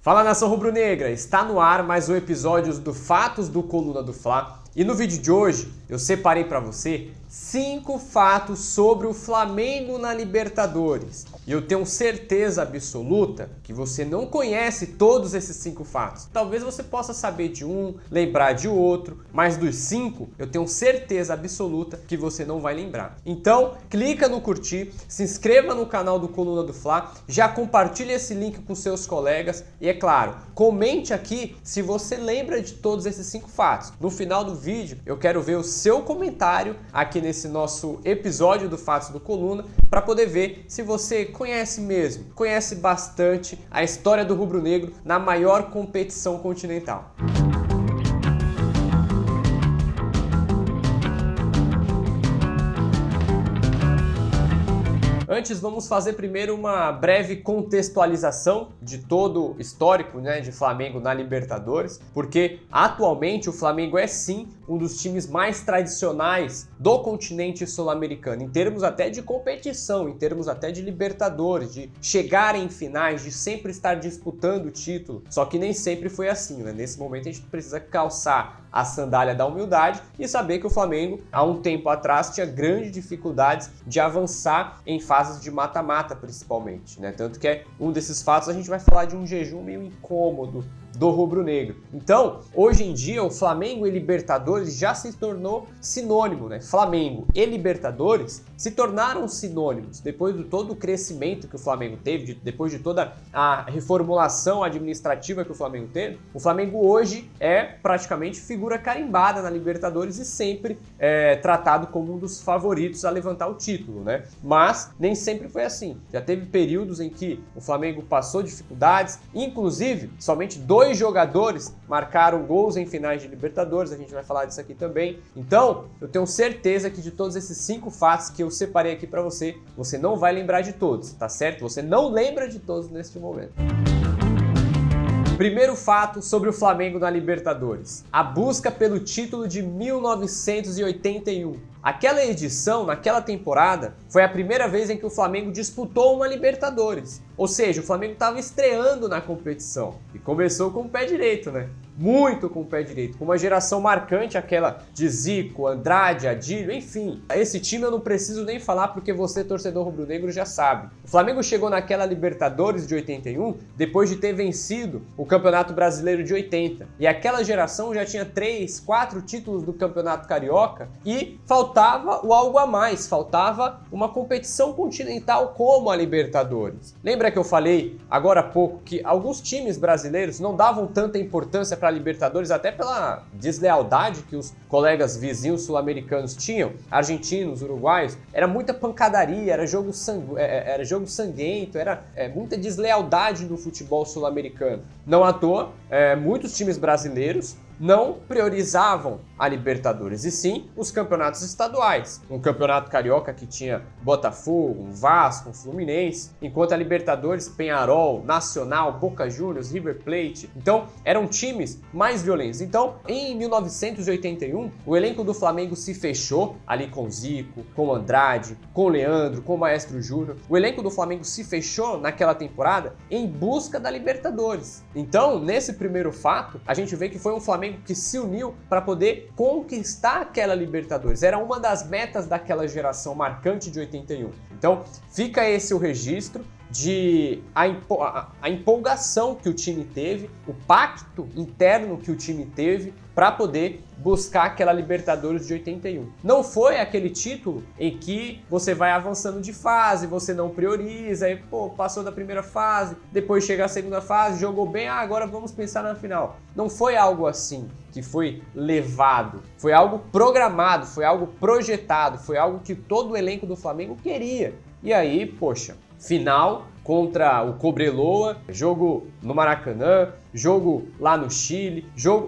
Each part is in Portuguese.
Fala, nação rubro-negra! Está no ar mais um episódio do Fatos do Coluna do Fla. E no vídeo de hoje eu separei para você 5 fatos sobre o Flamengo na Libertadores. E eu tenho certeza absoluta que você não conhece todos esses 5 fatos. Talvez você possa saber de um, lembrar de outro, mas dos 5 eu tenho certeza absoluta que você não vai lembrar. Então, clica no curtir, se inscreva no canal do Coluna do Fla, já compartilhe esse link com seus colegas e, é claro, comente aqui se você lembra de todos esses 5 fatos. No final do vídeo eu quero ver o seu comentário aqui nesse nosso episódio do Fatos do Coluna para poder ver se você conhece mesmo, conhece bastante a história do rubro-negro na maior competição continental. Antes, vamos fazer primeiro uma breve contextualização de todo o histórico, de Flamengo na Libertadores, porque atualmente o Flamengo é sim um dos times mais tradicionais do continente sul-americano, em termos até de competição, em termos até de Libertadores, de chegar em finais, de sempre estar disputando o título. Só que nem sempre foi assim, Nesse momento a gente precisa calçar a sandália da humildade e saber que o Flamengo, há um tempo atrás, tinha grandes dificuldades de avançar em fases de mata-mata, principalmente, Tanto que é um desses fatos, a gente vai falar de um jejum meio incômodo do rubro-negro. Então, hoje em dia, o Flamengo e Libertadores já se tornou sinônimo, Flamengo e Libertadores se tornaram sinônimos depois de todo o crescimento que o Flamengo teve, depois de toda a reformulação administrativa que o Flamengo teve. O Flamengo hoje é praticamente figura carimbada na Libertadores e sempre é tratado como um dos favoritos a levantar o título, Mas nem sempre foi assim. Já teve períodos em que o Flamengo passou dificuldades, inclusive somente 2 jogadores marcaram gols em finais de Libertadores, a gente vai falar disso aqui também. Então, eu tenho certeza que de todos esses 5 fatos que eu separei aqui para você, você não vai lembrar de todos, tá certo? Você não lembra de todos neste momento. Primeiro fato sobre o Flamengo na Libertadores: a busca pelo título de 1981. Aquela edição, naquela temporada, foi a primeira vez em que o Flamengo disputou uma Libertadores. Ou seja, o Flamengo estava estreando na competição e começou com o pé direito, Muito com o pé direito, com uma geração marcante, aquela de Zico, Andrade, Adílio, enfim. Esse time eu não preciso nem falar porque você, torcedor rubro-negro, já sabe. O Flamengo chegou naquela Libertadores de 81 depois de ter vencido o Campeonato Brasileiro de 80. E aquela geração já tinha 3, 4 títulos do Campeonato Carioca e faltava o algo a mais, faltava uma competição continental como a Libertadores. Lembra que eu falei agora há pouco que alguns times brasileiros não davam tanta importância para a Libertadores, até pela deslealdade que os colegas vizinhos sul-americanos tinham, argentinos, uruguaios? Era muita pancadaria, era jogo sanguento, era muita deslealdade no futebol sul-americano. Não à toa, muitos times brasileiros não priorizavam a Libertadores, e sim os campeonatos estaduais. Um campeonato carioca que tinha Botafogo, Vasco, Fluminense, enquanto a Libertadores, Peñarol, Nacional, Boca Juniors, River Plate. Então, eram times mais violentos. Então, em 1981, o elenco do Flamengo se fechou ali com Zico, com Andrade, com Leandro, com o Maestro Júnior. O elenco do Flamengo se fechou naquela temporada em busca da Libertadores. Então, nesse primeiro fato, a gente vê que foi um Flamengo que se uniu para poder conquistar aquela Libertadores. Era uma das metas daquela geração marcante de 81. Então, fica esse o registro de a empolgação que o time teve, o pacto interno que o time teve para poder buscar aquela Libertadores de 81. Não foi aquele título em que você vai avançando de fase, você não prioriza, aí passou da primeira fase, depois chega a segunda fase, jogou bem, agora vamos pensar na final. Não foi algo assim que foi levado, foi algo programado, foi algo projetado, foi algo que todo o elenco do Flamengo queria. E aí, final contra o Cobreloa, jogo no Maracanã, jogo lá no Chile,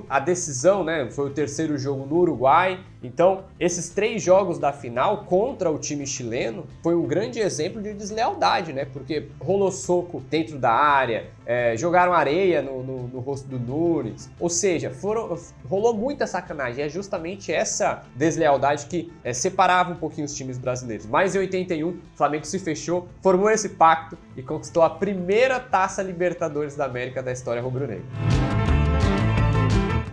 a decisão, né, foi o terceiro jogo no Uruguai. Então, esses 3 jogos da final contra o time chileno foi um grande exemplo de deslealdade, né? Porque rolou soco dentro da área, jogaram areia no rosto do Nunes, ou seja, rolou muita sacanagem. É justamente essa deslealdade que separava um pouquinho os times brasileiros. Mas em 81, o Flamengo se fechou, formou esse pacto e conquistou a primeira Taça Libertadores da América da história rubro-negra.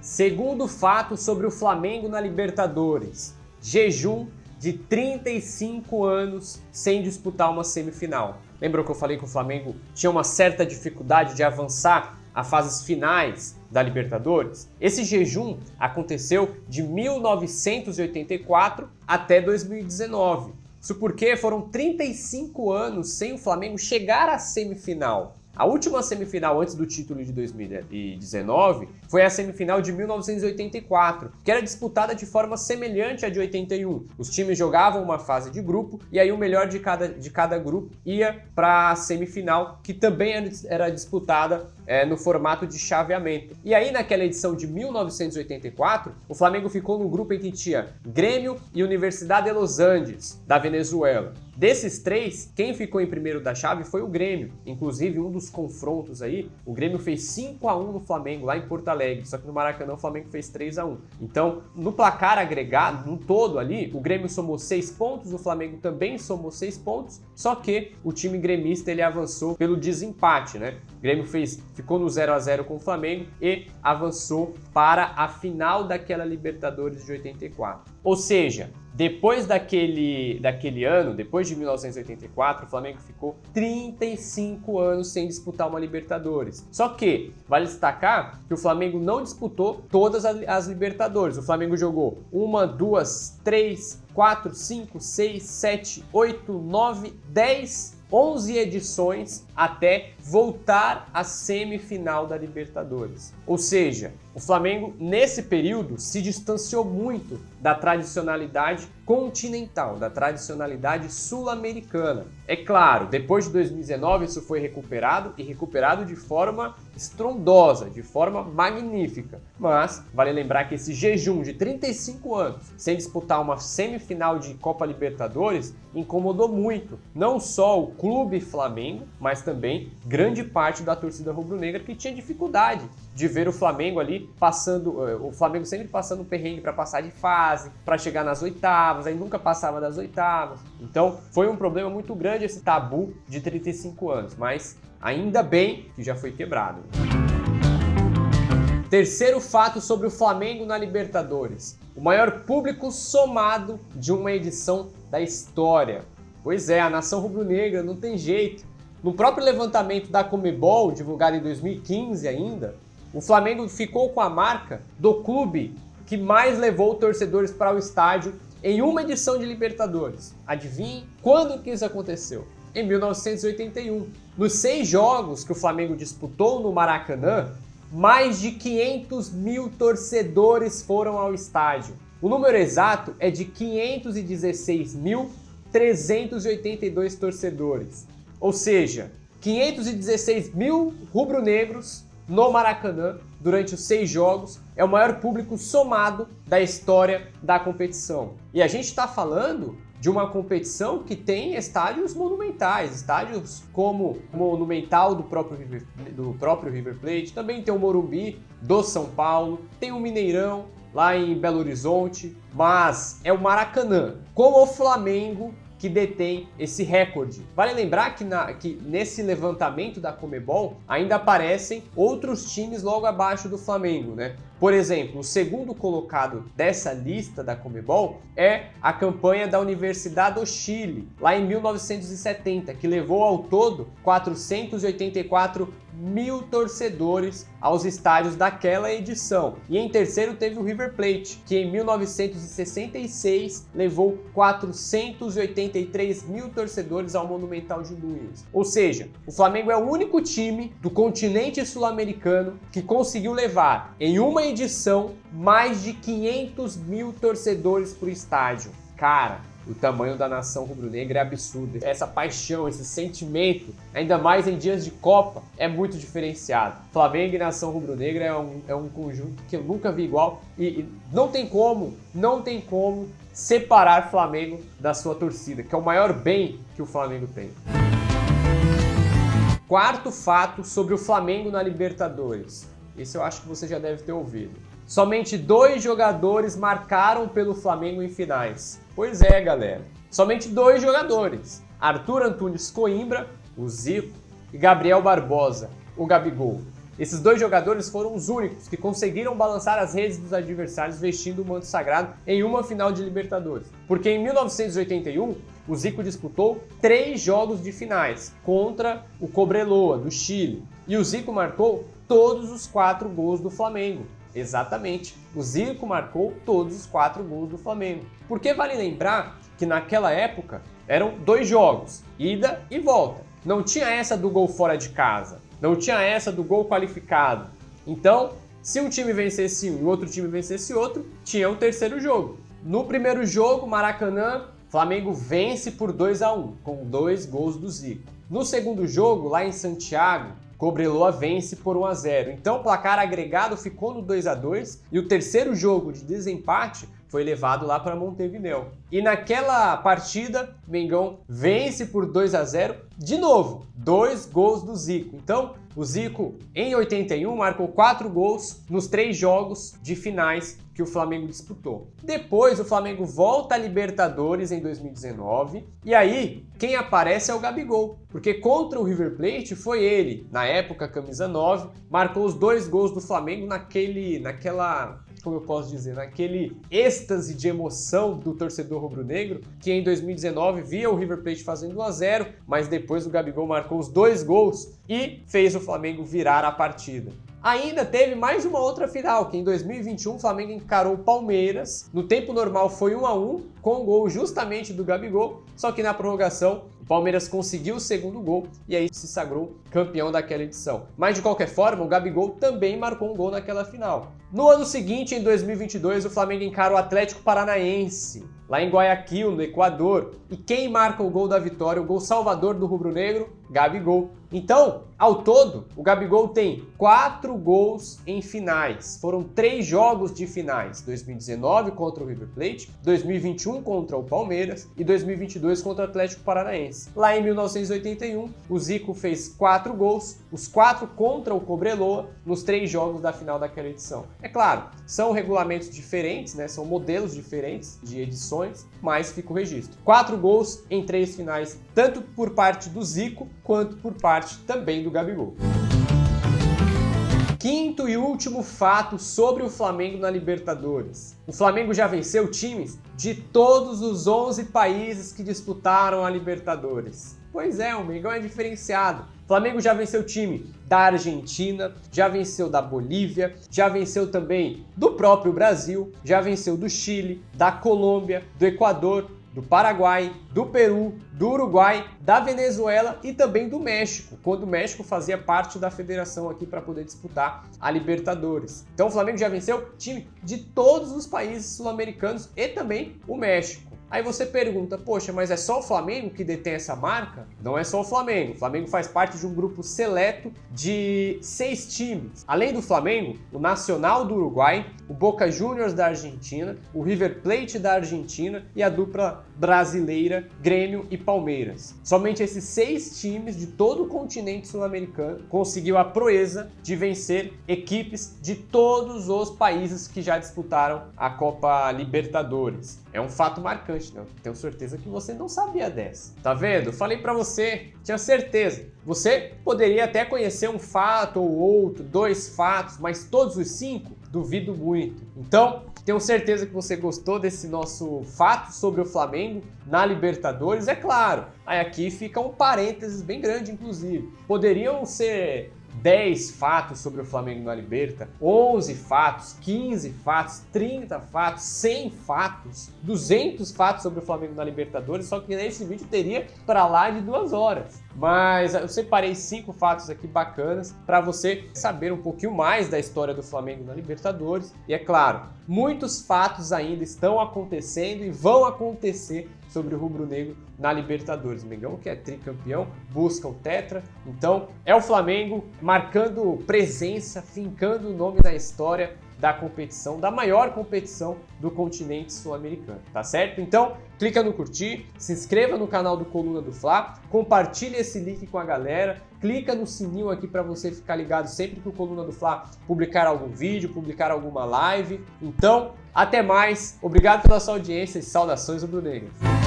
Segundo fato sobre o Flamengo na Libertadores: jejum de 35 anos sem disputar uma semifinal. Lembra que eu falei que o Flamengo tinha uma certa dificuldade de avançar a fases finais da Libertadores? Esse jejum aconteceu de 1984 até 2019. Isso porque foram 35 anos sem o Flamengo chegar à semifinal. A última semifinal antes do título de 2019 foi a semifinal de 1984, que era disputada de forma semelhante à de 81. Os times jogavam uma fase de grupo e aí o melhor de cada grupo ia para a semifinal, que também era disputada no formato de chaveamento. E aí naquela edição de 1984, o Flamengo ficou no grupo em que tinha Grêmio e Universidad de Los Andes, da Venezuela. Desses 3, quem ficou em primeiro da chave foi o Grêmio. Inclusive, um dos confrontos aí, o Grêmio fez 5-1 no Flamengo, lá em Porto Alegre. Só que no Maracanã o Flamengo fez 3-1. Então, no placar agregado, no todo ali, o Grêmio somou 6 pontos, o Flamengo também somou 6 pontos. Só que o time gremista, ele avançou pelo desempate, né? O Grêmio ficou no 0-0 com o Flamengo e avançou para a final daquela Libertadores de 84. Ou seja, depois daquele ano, depois de 1984, o Flamengo ficou 35 anos sem disputar uma Libertadores. Só que vale destacar que o Flamengo não disputou todas as Libertadores. O Flamengo jogou 1, 2, 3, 4, 5, 6, 7, 8, 9, 10, 11 edições até voltar à semifinal da Libertadores. Ou seja, o Flamengo, nesse período, se distanciou muito da tradicionalidade continental, da tradicionalidade sul-americana. É claro, depois de 2019 isso foi recuperado e recuperado de forma estrondosa, de forma magnífica. Mas vale lembrar que esse jejum de 35 anos sem disputar uma semifinal de Copa Libertadores incomodou muito, não só o clube Flamengo, mas também grande parte da torcida rubro-negra que tinha dificuldade de ver o Flamengo ali o Flamengo sempre passando um perrengue para passar de fase, para chegar nas oitavas, aí nunca passava das oitavas. Então foi um problema muito grande esse tabu de 35 anos, mas ainda bem que já foi quebrado. Terceiro fato sobre o Flamengo na Libertadores: o maior público somado de uma edição da história. Pois é, a nação rubro-negra não tem jeito. No próprio levantamento da Conmebol, divulgado em 2015 ainda, o Flamengo ficou com a marca do clube que mais levou torcedores para o estádio em uma edição de Libertadores. Adivinhe quando que isso aconteceu? Em 1981. Nos 6 jogos que o Flamengo disputou no Maracanã, mais de 500 mil torcedores foram ao estádio. O número exato é de 516.382 torcedores. Ou seja, 516 mil rubro-negros no Maracanã durante os 6 jogos é o maior público somado da história da competição. E a gente está falando de uma competição que tem estádios monumentais, estádios como o Monumental do próprio River Plate, também tem o Morumbi do São Paulo, tem o Mineirão lá em Belo Horizonte, mas é o Maracanã, com o Flamengo, que detém esse recorde. Vale lembrar que nesse levantamento da Conmebol ainda aparecem outros times logo abaixo do Flamengo, né? Por exemplo, o segundo colocado dessa lista da Conmebol é a campanha da Universidad do Chile, lá em 1970, que levou ao todo 484 mil torcedores aos estádios daquela edição. E em terceiro teve o River Plate, que em 1966 levou 483 mil torcedores ao Monumental de Nunes. Ou seja, o Flamengo é o único time do continente sul-americano que conseguiu levar em uma edição mais de 500 mil torcedores para o estádio. Cara, O tamanho da nação rubro-negra é absurdo. Essa paixão, esse sentimento, ainda mais em dias de Copa, é muito diferenciado. Flamengo e nação rubro-negra é um conjunto que eu nunca vi igual e não tem como separar Flamengo da sua torcida, que é o maior bem que o Flamengo tem. Quarto fato sobre o Flamengo na Libertadores. Esse eu acho que você já deve ter ouvido. Somente 2 jogadores marcaram pelo Flamengo em finais. Pois é, galera. Somente 2 jogadores. Arthur Antunes Coimbra, o Zico, e Gabriel Barbosa, o Gabigol. Esses 2 jogadores foram os únicos que conseguiram balançar as redes dos adversários vestindo o manto sagrado em uma final de Libertadores. Porque em 1981, o Zico disputou 3 jogos de finais contra o Cobreloa, do Chile. E o Zico marcou todos os 4 gols do Flamengo. Exatamente, o Zico marcou todos os 4 gols do Flamengo. Porque vale lembrar que naquela época eram 2 jogos, ida e volta. Não tinha essa do gol fora de casa, não tinha essa do gol qualificado. Então, se um time vencesse um e outro time vencesse outro, tinha um terceiro jogo. No primeiro jogo, Maracanã, Flamengo vence por 2-1, com 2 gols do Zico. No segundo jogo, lá em Santiago, Cobreloa vence por 1-0. Então o placar agregado ficou no 2-2 e o terceiro jogo de desempate foi levado lá para Montevidéu. E naquela partida, Mengão vence por 2-0, de novo, 2 gols do Zico. Então, o Zico, em 81, marcou 4 gols nos 3 jogos de finais que o Flamengo disputou. Depois, o Flamengo volta à Libertadores em 2019, e aí, quem aparece é o Gabigol, porque contra o River Plate foi ele, na época, camisa 9, marcou os 2 gols do Flamengo naquela... como eu posso dizer, naquele êxtase de emoção do torcedor rubro-negro, que em 2019 via o River Plate fazendo 1-0, mas depois o Gabigol marcou os 2 gols e fez o Flamengo virar a partida. Ainda teve mais uma outra final, que em 2021 o Flamengo encarou o Palmeiras. No tempo normal foi 1-1, com o gol justamente do Gabigol, só que na prorrogação o Palmeiras conseguiu o segundo gol e aí se sagrou campeão daquela edição. Mas de qualquer forma, o Gabigol também marcou um gol naquela final. No ano seguinte, em 2022, o Flamengo encara o Atlético Paranaense, lá em Guayaquil, no Equador. E quem marca o gol da vitória, o gol salvador do rubro-negro? Gabigol. Então, ao todo, o Gabigol tem 4 gols em finais. Foram 3 jogos de finais. 2019 contra o River Plate, 2021 contra o Palmeiras e 2022 contra o Atlético Paranaense. Lá em 1981, o Zico fez 4 gols, os 4 contra o Cobreloa, nos 3 jogos da final daquela edição. É claro, são regulamentos diferentes, né? São modelos diferentes de edições, mas fica o registro. 4 gols em 3 finais, tanto por parte do Zico, quanto por parte também do Gabigol. Quinto e último fato sobre o Flamengo na Libertadores. O Flamengo já venceu times de todos os 11 países que disputaram a Libertadores. Pois é, o Mengão é diferenciado. O Flamengo já venceu time da Argentina, já venceu da Bolívia, já venceu também do próprio Brasil, já venceu do Chile, da Colômbia, do Equador, do Paraguai, do Peru, do Uruguai, da Venezuela e também do México, quando o México fazia parte da federação aqui para poder disputar a Libertadores. Então o Flamengo já venceu time de todos os países sul-americanos e também o México. Aí você pergunta, poxa, mas é só o Flamengo que detém essa marca? Não é só o Flamengo. O Flamengo faz parte de um grupo seleto de 6 times. Além do Flamengo, o Nacional do Uruguai, o Boca Juniors da Argentina, o River Plate da Argentina e a dupla brasileira Grêmio e Palmeiras. Somente esses 6 times de todo o continente sul-americano conseguiu a proeza de vencer equipes de todos os países que já disputaram a Copa Libertadores. É um fato marcante, né? Tenho certeza que você não sabia dessa. Tá vendo? Falei pra você, tinha certeza. Você poderia até conhecer um fato ou outro, 2 fatos, mas todos os 5, duvido muito. Então, tenho certeza que você gostou desse nosso fato sobre o Flamengo na Libertadores. É claro, aí aqui fica um parênteses bem grande, inclusive. Poderiam ser 10 fatos sobre o Flamengo na Liberta, 11 fatos, 15 fatos, 30 fatos, 100 fatos, 200 fatos sobre o Flamengo na Libertadores, só que nesse vídeo teria para lá de 2 horas. Mas eu separei 5 fatos aqui bacanas para você saber um pouquinho mais da história do Flamengo na Libertadores. E é claro, muitos fatos ainda estão acontecendo e vão acontecer sobre o rubro-negro na Libertadores. O Mengão, que é tricampeão, busca o tetra, então é o Flamengo marcando presença, fincando o nome na história da competição, da maior competição do continente sul-americano, tá certo? Então, clica no curtir, se inscreva no canal do Coluna do Fla, compartilhe esse link com a galera, clica no sininho aqui para você ficar ligado sempre que o Coluna do Fla publicar algum vídeo, publicar alguma live. Então, até mais, obrigado pela sua audiência e saudações rubro-negras.